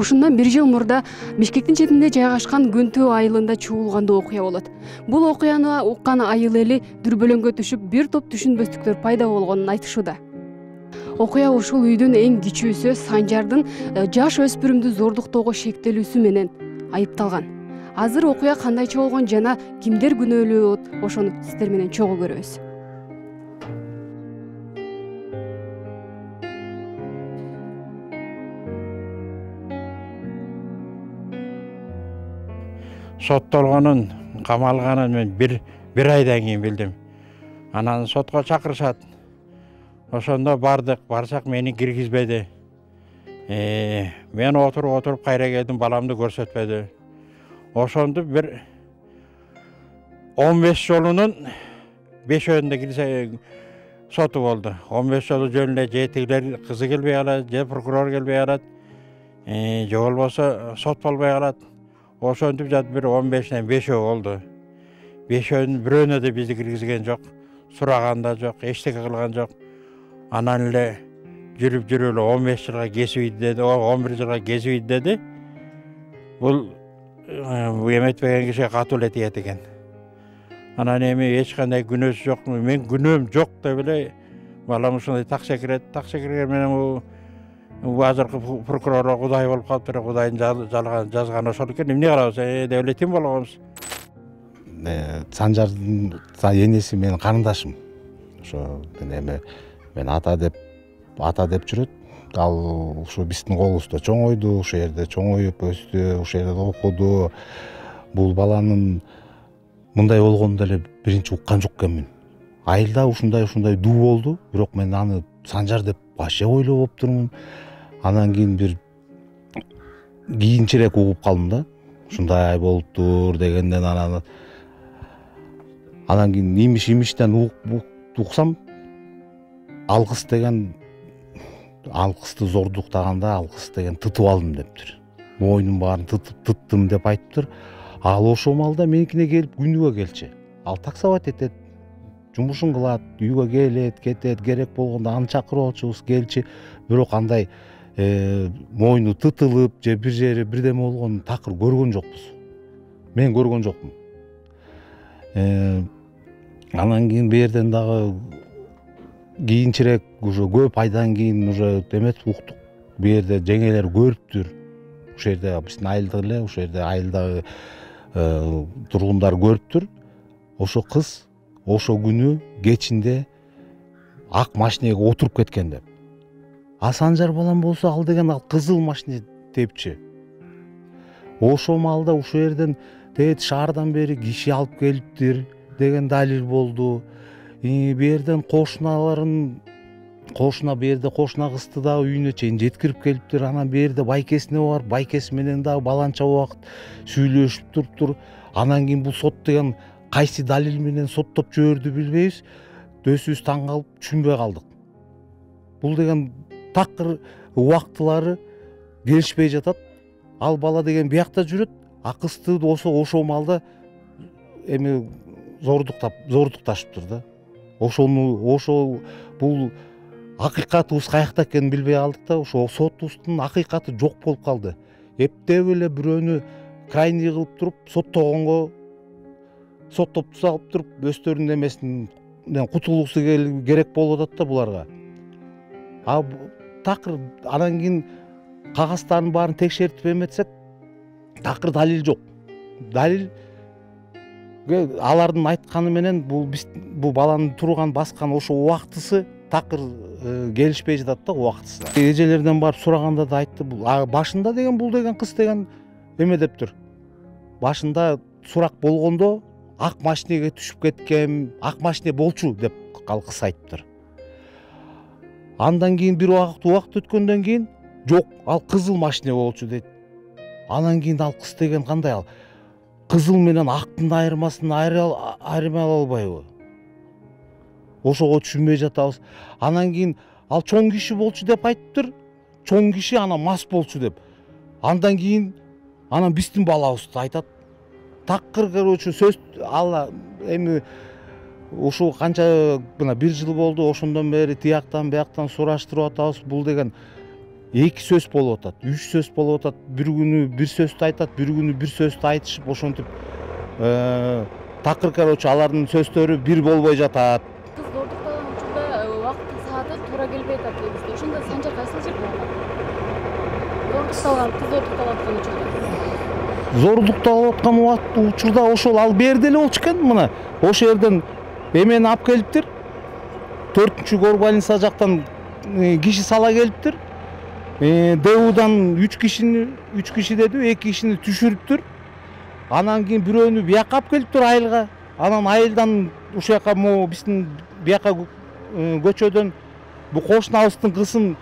Ушундан 1 жыл мурда Бишкектин четинде жайгашкан Көнтөө айылында чуулганда окуя болот. Бул окуяны уккан айыл эли дүрбөлөңгө түшүп, бир топ түшүнбөстүктөр пайда болгонун айтышууда. Окуя ушул үйдүн эң кичүүсү Санжардын жаш өспүрүмдү зордуктоого шектелүүсү менен айыпталган. Азыр окуя кандайча болгон жана кимдер күнөөлүү болот, ошону сиздер менен чогуу көрөбүз. Соттолгонун, камалганын мен бир айдан кийин билдим. Анан сотко чакырышат. Ошондо барсак мени киргизбеди. Мен отуруп кайра келдим, баламды көрсөтпөдү. Ошондо бир 15 жолунун 5-өндө кирсе соту болду. 15 жолу жөн эле жетигилер кызы келбей калат, же прокурор келбей калат, же болбосо сот болбой калат. Ошентип жатып бир 15-ден 5 болду. 5-өнүн бирөөнө да бизди киргизген жок, сураган да жок, эчтеке кылган жок. Анан эле жүрүп эле 15 жылга кесип деди, 11 жылга кесип деди. Бул эметпеген кишиге катуу эле тиет экен. Анан эми эч кандай күнөөсү жок, мен күнөөм жок деп эле балам ушундай так секирген менен азыркы прокурор Кудай болуп калыптыр, Кудайдын жазганы ошол экен. Эмне кылабыз деп эле тим болгонбуз. Санжардын энеси менин карындашым. Ошо мен ата деп жүрөт. Ал ушу биздин колубузда чоңойду, ушул жерде чоңоюп өстү, ушул жерде окуду. Бул баланын мындай болгонун деле биринчи уккан жок экенмин. Айылда ушундай дуу болду, бирок мен аны Санжар деп вообще ойлоп болуптурмун. Анан кийин бир кийинчерээк угуп калдым да. Ушундай болуптур дегенден анан кийин имиштен уксам, ал кызды зордуктаганда ал кыз деген тытып алдым дептир. Мойнун баарын тыттым деп айтыптыр. Ал ошол маалда меникине келип күнүгө келчү. Ал таксовать этет, жумушун кылат, үйгө келет, кетет, керек болгондо аны чакырып алчубуз, келчи. Бирок андай мойну тытылып же бир жери бирдеме болгонун такыр көргөн жокпуз. Мен көргөн жокмун. Анан кийин берден дагы кийинчерээк уже көп айдан кийин уже эметип уктук. Берде жеңелер көрүптүр. Ушул жерде биздин айылда эле, ушул жерде айылдагы тургундар көрүптүр. Ошо кыз ошо күнү кечинде ак машинеге отуруп кеткен деп. А Санжар балам болсо ал деген кызыл машине тепчи. Ошол маалда ушул жерден шаардан бери киши алып келиптир деген далил болду. Берден кошуна берде кошуна кызды да үйүнө чейин жеткирип келиптир. Анан берде байкесине барып, байкеси менен дагы баланча убакыт сүйлөшүп туруптур. Анан кийин бул сот деген кайсы далил менен соттоп жиберди билбейбиз. Өзүбүз таң калып түшүнбөй калдык. Бул деген такыр убактылары келишпей жатат. Ал бала деген биякта жүрөт, а кызды ошол маалда эми зордукташыптыр да. Ошол бул акыйкатыбыз каякта экенин билбей калдык да. Ошол сотубуздун акыйкаты жок болуп калды. Эптеп эле бирөөнү крайний кылып туруп, соттоп салып туруп, өздөрүнүн эмесинен кутулуусу керек болуп атат да буларга. А такыр анан кийин кагаздардын баарын текшертип эметсек, такыр далил жок. Далил алардын айтканы менен бул баланын турган баскан ошо убактысы такыр келишпей жатат да убактысы. Эжелерден барып сураганда да айтты, башында деген бул деген кыз деген эме дептир. Башында сурак болгондо ак машинеге түшүп кеткен, ак машине болчу деп ал кыз айтыптыр. Андан кийин бир убакыт өткөндөн кийин жок, ал кызыл машине болчу дейт. Анан кийин ал кыз деген кандай, ал кызыл менен актын айырмасын айырмай албайбы? Ошого түшүнбөй жатабыз. Анан кийин ал чоң киши болчу деп айтыптыр. Чоң киши анан мас болчу деп. Андан кийин биздин балабызды айтат. Такыр короче сөз эми ушул канча мына 1 жыл болду, ошондон бери тияктан бияктан сураштырып атабыз. Бул деген 2 сөз болуп атат, 3 сөз болуп атат, бир күнү бир сөздү айтат, бир күнү бир сөздү айтышып ошентип такыр короче алардын сөздөрү бир болбой жатат. Кыз зордуктаган учурда убакыт сааты туура келбей атат дедиңиз. Ошондо Санжар кайсыл жерде болгон? Кыз зордукталып аткан учурда. Зордукталып аткан учурда ошол ал берде эле болчу экен. Мына ошол жерден эмени алып келиптир. 4-горбольница жактан киши сала келиптир. ДУдан 3 киши деди, 2 кишини түшүрүптүр. Анан кийин бирөөнү бияка алып келиптир айылга. Анан айылдан ушул жака могу биздин бияка көчөдөн бу кошунабыздын кызын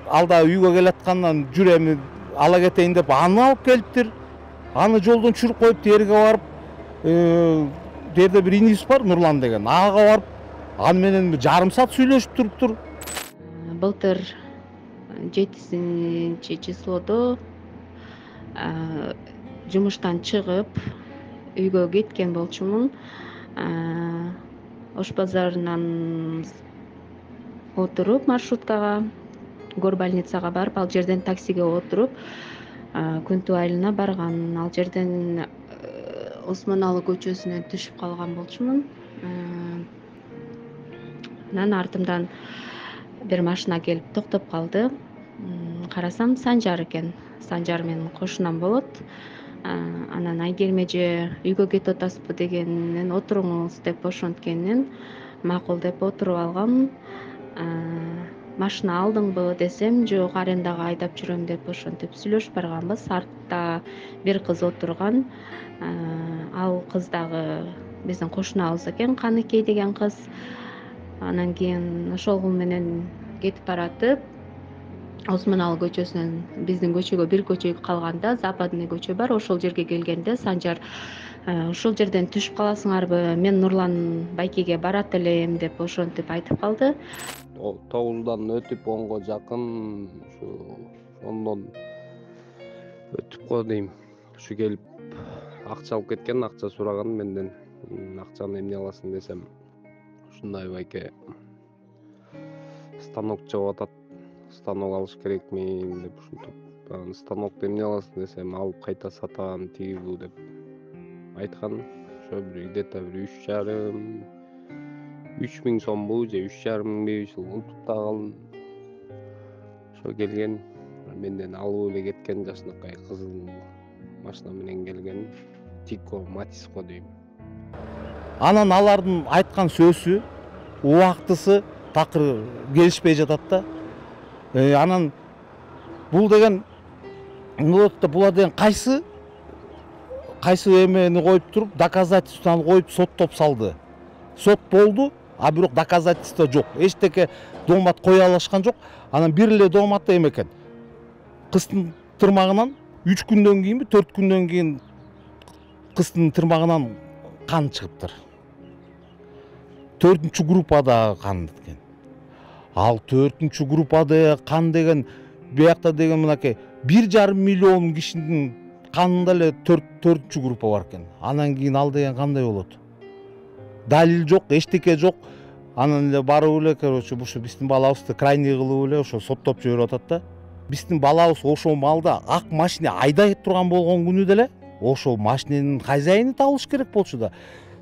алда үйгө келаткандан жүр эми ала кетейин деп аны алып келиптир. Аны жолдон түшүрүп коюп жерге барып, жерде бир инибиз бар, Нурлан деген. Ага барып, аны менен жарым саат сүйлөшүп туруптур. Былтыр 7 числодо жумуштан чыгып үйгө кеткен болчумун. Ош базарынан отуруп маршруткага горбольницага барып, ал жерден таксиге отуруп Күнтүү айылына барган. Ал жерден Осмоналы көчөсүнөн түшүп калган болчумун. Анан артымдан бир машина келип токтоп калды. Карасам Санжар экен. Санжар менин кошунам болот. Анан айгермеже үйгө кетип атасызбы дегенинен отуруңуз деп ошонткенинен макул деп отуруп алгам. Машина алдыңбы десем, жок, арендага айдап жүрөм деп ошентип сүйлөшүп барганбыз. Артта бир кыз отурган. Ал кыз дагы биздин кошунабыз экен, Каныкей деген кыз. Анан кийин ошол менен кетип баратып, Осмоналы көчөсүнөн биздин көчөгө бир көчө калганда Западный көчө бар, ошол жерге келгенде Санжар ушул жерден түшүп каласыңарбы, мен Нурлан байкеге барат элем деп ошентип айтып калды. 9-дан өтүп 10-го жакын ондон өтүп го дейм. Ушу келип акча алып кеткен, акча сураган менден. Акчаны эмне аласың десем, ушундай байке станок жабып атат. Станок алыш керекмин деп ушинтип. Станокты эмне аласың десем, алып кайта сатам, тиги бул деп айткан. Ошо где-то 3,5 сомбу же 3,5 ушул унутуп да калдым. Ошо келген, менден алып эле кеткен жашынакай кызыл машина менен келген. Тико Матиско дейм. Анан алардын айткан сөзү, убактысы такыр келишпей жатат да. Анан бул деген булар деген кайсы эмени коюп туруп, доказательствону коюп соттоп салды. Сот болду, а бирок доказательство жок. Эчтеке доомат кое алышкан жок. Анан бир эле дооматта эме экен. Кыздын тырмагынан 3 күндөн кийинби, 4 күндөн кийин кыздын тырмагынан кан чыгыптыр. 4-группада кан экен. Ал 4-группада кан деген биякта деген мынакей 1,5 миллион кишинин канында эле 4-группа бар экен. Анан кийин ал деген кандай болот? Далил жок, эчтеке жок. Анан эле барып эле, короче, ушу биздин балабызды крайний кылып эле ошо соттоп жиберип атат да. Биздин балабыз ошол малда ак машина айдай турган болгон күнү деле ошол машиненин хозяйыны табылыш керек болчу да.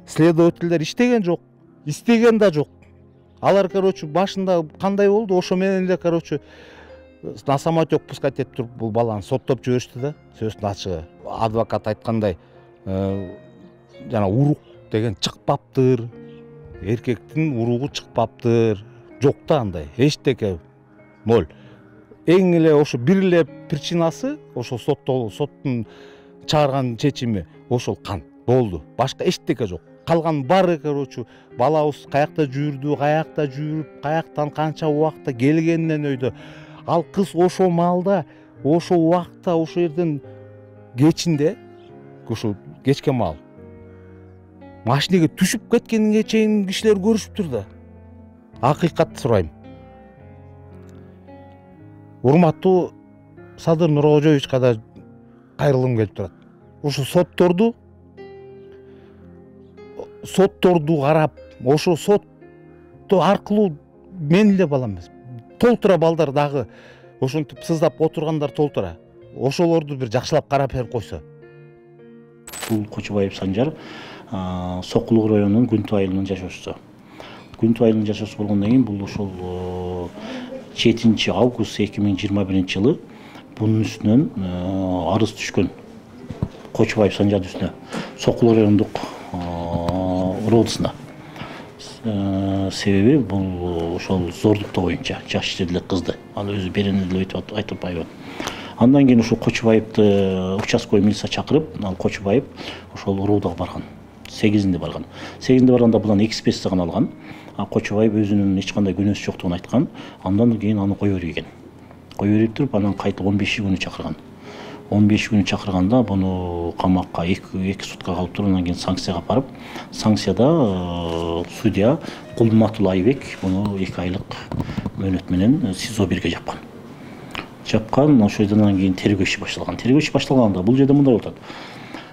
Следовательдер иштеген жок, истеген да жок. Алар, короче, башында кандай болду, ошо менен эле, короче, на самотек пускать этип туруп бул баланы соттоп жиберишти да. Сөзүнүн ачыгы. Адвокат айткандай, жана урук деген чыкпаптыр. Эркектин уругу чыкпаптыр. Жок да андай, эчтеке ноль. Эң эле ошо бир эле причинасы, ошо соттун чыгарган чечими ошол кан болду. Башка эчтеке жок. Калган баары, короче, балабыз каякта жүрдү, каякта жүрүп, каяктан канча убакта келгенинен өйдө. Ал кыз ошол маалда, ошол убакта, ошол жерден кечинде, ошо кечке маал машинеге түшүп кеткенге чейин кишилер көрүшүптүр да. Акыйкат сурайм. Урматтуу Садыр Нуркожоевичка да кайрылгым келип турат. Ошо сотторду карап, ошо сот аркылуу мен эле балам эмес, толтура балдар дагы ошентип сыздап отургандар толтура. Ошолорду бир жакшылап карап берип койсо. Бул Кочубаев Санжар Сокулук районунун Күнтү айылынын жашоочусу. Күнтү айылынын жашоочусу болгондон кийин бул ошол 7 август 2021 жылы bunun üstünden arız düşkün Koçubay Sancar üstüne Sokulu rayonunduk rodusuna sebebi bu ошол зордукта боюнча жаш жетелик кызды ал өзү беренелүү өтүп айтып айбы. Андан кийин ошо Кочубаевди участковый милиция чакырып, ал Кочубаев ошол урууда барган. 8-inde барган. 8-inde барганда булан экспертизадан алган. Кочубаев өзүнүн эч кандай күнөөсү жоктугун айткан. Андан кийин аны кое берген. Кое берип туруп анан кайта 15 күнү чакырган. 15 күнү чакырганда буну камакка 2 сутка калып туруп, андан кийин санкцияга барып, санкцияда судья Кулматул Айбек буну 2 айлык мөөнөт менен СИЗО 1ге жапкан. Жапкан, ошойдон кийин тергөө иши башталган. Тергөө иши башталганда бул жерде мындай болот.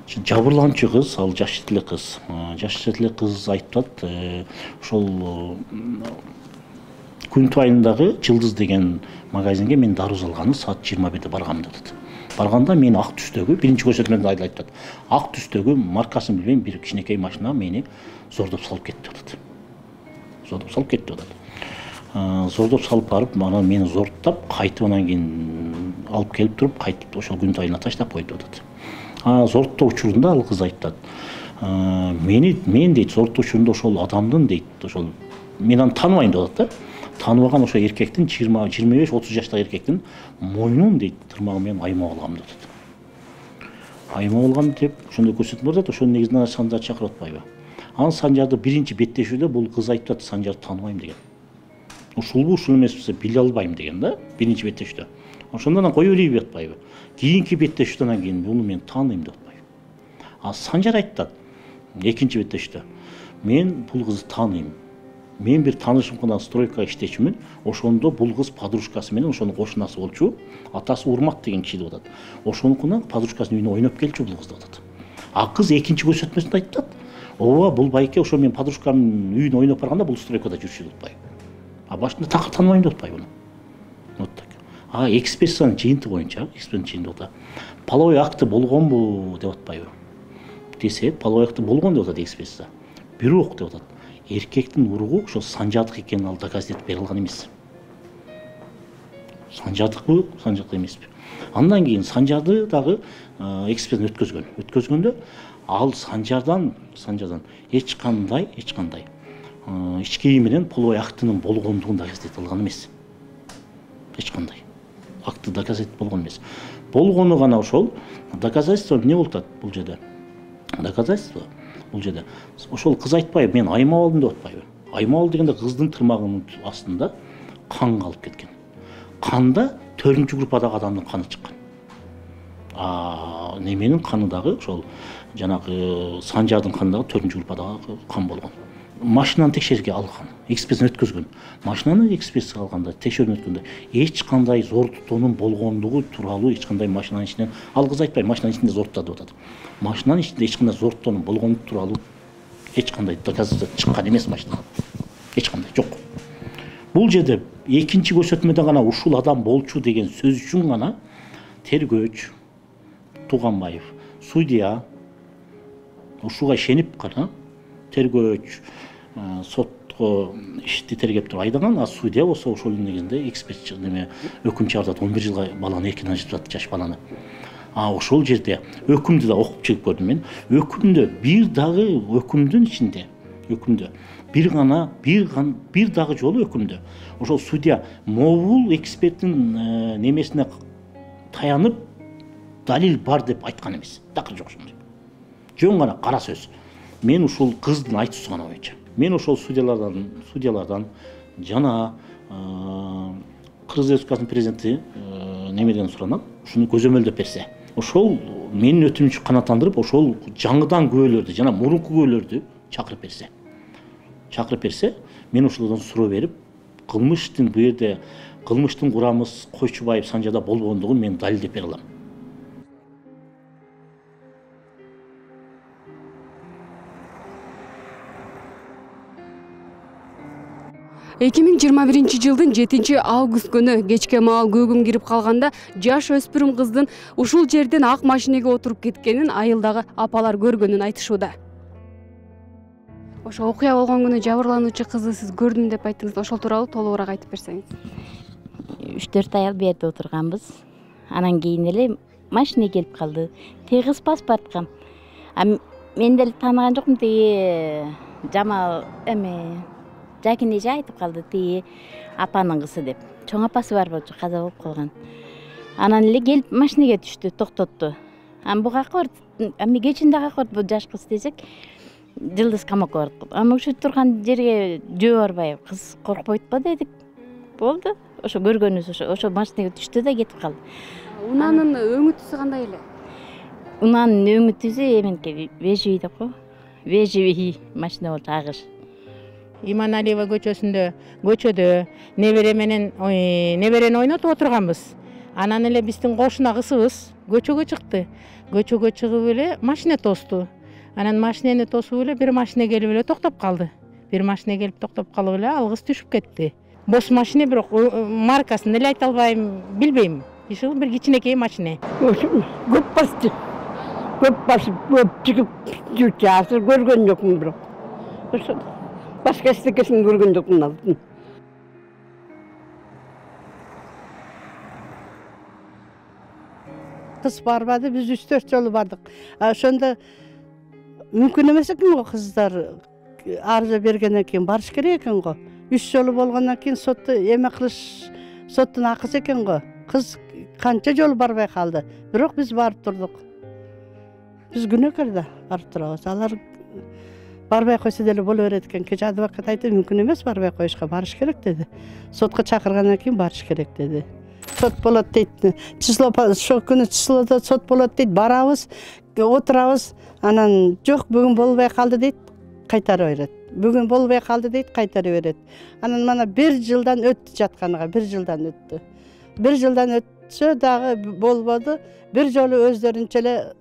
Жабырланчу кыз, ал жаш жетелик кыз. Жаш жетелик кыз айтат, ошол Күнтү айылындагы Жылдыз деген магазинге мен даруз алганы саат 21-де баргам деп. Барганда мен ак түстөгү, биринчи көрсөтмөдө айтат. Ак түстөгү маркасын билбейм, бир кичинекей машина мени зордоп салып кетти деп. Зордоп салып кетти деп. Зордоп салып барып, анан мени зордоп, кайтып анан кийин алып келип туруп, кайтып ошол Күнтү айылына таштап койду деп. Зордтоо учурунда ал кыз айтат. Мен дейт, зордтоо учурунда ошол адамдын дейт, ошол мен аны тааныбайм деп атат да. Таныбаган ошо эркектин 25-30 жаштагы эркектин мойнун дейт тырмагы менен аймап алгам деп атат. Аймап алгам деп ошондой көрсөтмө бар да, ошонун негизинде Санжар чакырып атпайбы. Анан Санжарды биринчи беттешүүдө бул кыз айтып атат, Санжарды тааныбайм деген. Ушулбу ушул эмеспи биле албайм деген да, биринчи беттешүүдө. Ошондон анан кое берип атпайбы. Кийинки беттешүүдөн кийин буну мен тааныйм деп атпайбы. Санжар айтат экинчи беттешүүдө. Мен бул кызды тааныйм. Мен бир таанышым гана стройка иштечүмүн. Ошондо бул кыз подружкасы менен ошонун кошунасы болчу. Атасы Урмат деген киши деп атат. Ошонукуна подружкасынын үйүнө ойноп келчү бул кыз деп атат. Кыз экинчи көрсөтмөсүндө айтат. Ооба, бул байке ошо мен подружкамдын үйүнө ойноп барганда бул стройкада жүрчү деп атпайбы. Башында такыр тааныбайм деп атпайбы. Вот так. Экспертизанын жыйынты боюнча, половой акты болгонбу деп атпайбы. Десе, половой акты болгон деп атат экспертиза. Бирок деп атат. Эркектин уругу ошо Санжардык экенин ал доказать этип бере алган эмес. Санжардыкпы, Санжардык эмеспи. Андан кийин Санжарды дагы эксперттен өткөзгөн. Өткөзгөндө ал Санжардан эч кандай ички кийим менен половой актынын болгондугун доказать эте алган эмес. Эч кандай акты доказать болгон эмес. Болгону гана ошол доказательство эмне болуп атат бул жерде? Доказательство бул жерде ошол кыз айтпайбы, мен аймап алдым деп атпайбы. Аймап алды дегенде кыздын тырмагынын астында кан калып кеткен. Канда 4-чү группадагы адамдын каны чыккан. Неменин каны дагы ошол жанагы Санжардын канындагы 4-чү группадагы кан болгон. Машинаны текшерүүгө алган, экспертизадан өткөзгөн. Машинаны экспертизага алганда, текшерүүдөн өткөндө эч кандай зордуктоонун болгондугу тууралуу эч кандай машинанын ичинен ал кыз айтпайбы, машинанын ичинде зордуктоо деп атат. Машинанын ичинде эч кандай зордуктоонун болгондугу тууралуу эч кандай доказательство чыккан эмес машинадан. Эч кандай жок. Бул жерде экинчи көрсөтмөдө гана ушул адам болчу деген сөз үчүн гана тергөөч Туганбаев, судья ушуга ишенип гана тергөөч сотко ишти тергеп туруп айдаган, судья болсо ошол негизинде эксперт неме өкүм чыгарат, 11 жылга баланы эркинен ажыратат, жаш баланы. Ошол жерде өкүмдү да окуп чыгып көрдүм мен. Өкүмдө бир дагы өкүмдүн ичинде, өкүмдө бир дагы жолу өкүмдө ошол судья могул эксперттин немесине таянып далил бар деп айткан эмес. Такыр жок ошондой. Жөн гана кара сөз. Мен ушул кыздын айтуусу гана боюнча. Мен ошол судьялардан жана Кыргыз Республикасынын президенти немеден суранам, ушуну көзөмөлдөп берсе. Ошол менин өтүнүчү канааттандырып, ошол жаңыдан күбөлөрдү жана мурунку күбөлөрдү чакырып берсе, мен ошолордон суроо берип, кылмыштын бу жерде кылмыштын курамы Кочубаев Санжарда болгондугун мен далилдеп бере алам. 2021 жылдын 7 август күнү кечке маал көгүм кирип калганда жаш өспүрүм кыздын ушул жерден ак машинеге отуруп кеткенин айылдагы апалар көргөнүн айтышууда. Ошо окуя болгон күнү жабырлануучу кызды сиз көрдүм деп айттыңыз. Ошол тууралуу толугураак айтып берсеңиз. 3-4 аял бу жерде отурганбыз. Анан кийин эле машина келип калды. Тиги кыз паспорткан. Мен деле тааныган жокмун. Тиги Жамал Жакин эже айтып калды, тиги апанын кызы деп. Чоң апасы бар болчу, каза болуп калган. Анан эле келип машинеге түштү, токтотту. Буга корт, кечинде корт бул жаш кыз десек, жылдыз камакка бардык. Ушу турган жерге жөө барбай, кыз коркпойт ба дедик. Болду. Ошо көргөнүбүз ошо машинеге түштү да кетип калды. Унаанын өңү түсү кандай эле? Унаанын өңү түсү эменке бежевий деп кой. Бежевий машина болчу, агыш. Иманалиева көчөдө неберени ойнотуп отурганбыз. Анан эле биздин кошуна кызыбыз көчөгө чыкты. Көчөгө чыгып эле машина тосту. Анан машинени тосуп эле бир машина келип эле токтоп калды. Бир машина келип токтоп калып эле ал кыз түшүп кетти. Бос машина, бирок маркасын эле айта албайм, билбейм. Ишул бир кичинекей машина. Көп басты. Көп басып, көп чыгып жүрчү. Азыр көргөн жокмун бирок. Ошо башка эчтекесин көргөн жокмун азыр. Кыз барбады, биз 3-4 жолу бардык. Ошондо мүмкүн эмес экен го, кыздар арыза бергенден кийин барыш керек экен го. 3 жолу болгондон кийин сотто эме кылыш, соттун акысы экен го. Кыз канча жолу барбай калды. Бирок биз барып турдук. Биз күнөөкөр да барып турабыз. Алар барбай койсо деле боло берет экен. Кече адвокат айтты, мүмкүн эмес барбай коюшка, барыш керек деди. Сотко чакыргандан кийин барыш керек деди. Сот болот дейт. Число ошол күнү числодо сот болот дейт. Барабыз, отурабыз. Анан жок, бүгүн болбой калды дейт, кайтарып берет. Бүгүн болбой калды дейт, кайтарып берет. Анан мана 1 жылдан өттү жатканыга, 1 жылдан өттү. 1 жылдан өтсө дагы болбоду. Бир жолу өздөрүнчө эле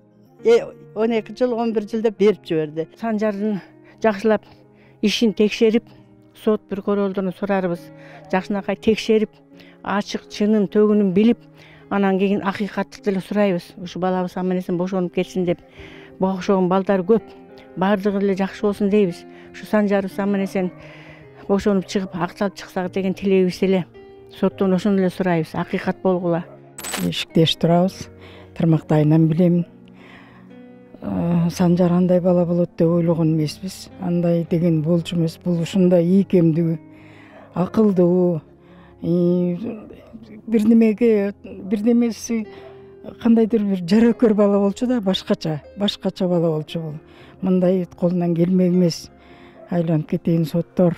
12 жыл, 11 жылда берип жиберди. Санжардын жакшылап ишин текшерип, сот прокурорлордон сурарбыз. Жакшынакай текшерип, ачык чынын төгүнүн билип, анан кийин акыйкатты деле сурайбыз. Ушу балабыз аман-эсен бошонуп кетсин деп. Бошогон балдар көп. Бардыгы эле жакшы болсун дейбиз. Ушу Санжарыбыз аман-эсен бошонуп чыгып, акталып чыксак деген тилегибиз эле. Соттон ошону эле сурайбыз, акыйкат болгула. Эшиктеш турабыз. Тырмактайынан билем. Санжар андай бала болот деп ойлогон эмеспиз. Андай деген болчу эмес. Бул ушундай ийкемдүү, акылдуу, бир немеси кандайдыр бир жарөкөр бала болчу да, башкача бала болчу бул. Мындай колунан келмек эмес. Айланып кетейин соттор.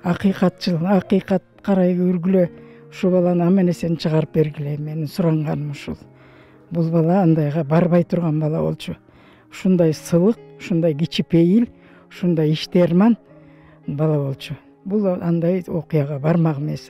Акыйкатчыл, акыйкат карай көргүлө. Ушу баланы аман-эсен чыгарып бергиле. Менин суранганым ушул. Бул бала андайга барбай турган бала болчу. Ушундай сылык, ушундай кичипейил, ушундай иштерман бала болчу. Бул андай окуяга бармак эмес.